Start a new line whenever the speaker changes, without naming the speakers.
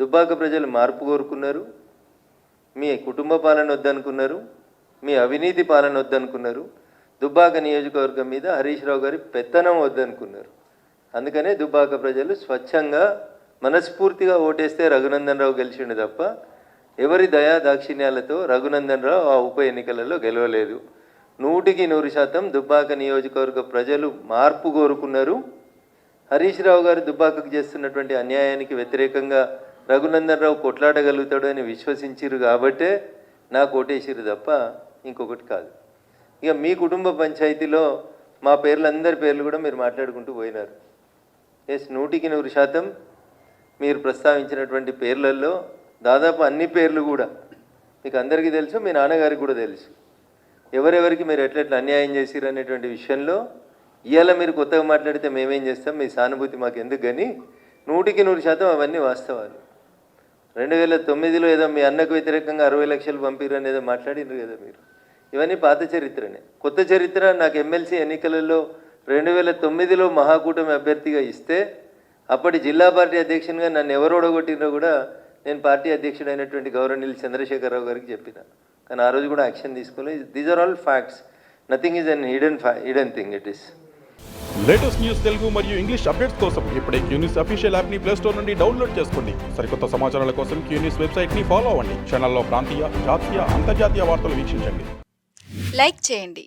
దుబ్బాక ప్రజలు మార్పు కోరుకున్నారు. మీ కుటుంబ పాలన వద్దనుకున్నారు, మీ అవినీతి పాలన వద్దనుకున్నారు, దుబ్బాక నియోజకవర్గం మీద హరీష్ రావు గారి పెత్తనం వద్దనుకున్నారు. అందుకనే దుబ్బాక ప్రజలు స్వచ్ఛంగా మనస్ఫూర్తిగా ఓటేస్తే రఘునందన్ రావు గెలిచిండు తప్ప ఎవరి దయా దాక్షిణ్యాలతో రఘునందన్ రావు ఆ ఉప ఎన్నికలలో గెలవలేదు. 100% దుబ్బాక నియోజకవర్గ ప్రజలు మార్పు కోరుకున్నారు. హరీష్ రావు గారు దుబ్బాకకు చేస్తున్నటువంటి అన్యాయానికి వ్యతిరేకంగా రఘునందన్ రావు కొట్లాడగలుగుతాడు అని విశ్వసించారు కాబట్టే నాకు ఓటేసిరు తప్ప ఇంకొకటి కాదు. ఇక మీ కుటుంబ పంచాయతీలో మా పేర్లందరి పేర్లు కూడా మీరు మాట్లాడుకుంటూ పోయినారు. ఎస్, 100% మీరు ప్రస్తావించినటువంటి పేర్లలో దాదాపు అన్ని పేర్లు కూడా మీకు అందరికీ తెలుసు, మీ నాన్నగారికి కూడా తెలుసు. ఎవరెవరికి మీరు ఎట్లెట్లా అన్యాయం చేసిరు అనేటువంటి విషయంలో ఇవాళ మీరు కొత్తగా మాట్లాడితే మేమేం చేస్తాం, మీ సానుభూతి మాకు ఎందుకు, కానీ 100% అవన్నీ వాస్తవాలు. 2009లో ఏదో మీ అన్నకు వ్యతిరేకంగా 60 లక్షలు పంపిరు అనేదో మాట్లాడినారు కదా మీరు. ఇవన్నీ పాత చరిత్రనే. కొత్త చరిత్ర నాకు ఎమ్మెల్సీ ఎన్నికలలో 2009లో మహాకూటమి అభ్యర్థిగా ఇస్తే అప్పటి జిల్లా పార్టీ అధ్యక్షునిగా నన్ను ఎవరు ఓడగొట్టినో కూడా నేను పార్టీ అధ్యక్షుడైనటువంటి గౌరవనీయులు చంద్రశేఖరరావు గారికి చెప్పిన. కానీ ఆ రోజు కూడా యాక్షన్ తీసుకోలేదు. These are all facts. Nothing is an hidden thing. It is
latest news Telugu మరియు ఇంగ్లీష్ అప్డేట్స్ కోసం ఇప్పుడే క్యూన్యూస్ అఫీషియల్ యాప్ని ప్లే స్టోర్ నుండి డౌన్లోడ్ చేసుకోండి. సరికొత్త సమాచారాల కోసం క్యూన్యూస్ వెబ్సైట్ని ఫాలో అవ్వండి. ఛానల్లో ప్రాంతీయ, జాతీయ, అంతర్జాతీయ వార్తలు వీక్షించండి.
లైక్ చేయండి.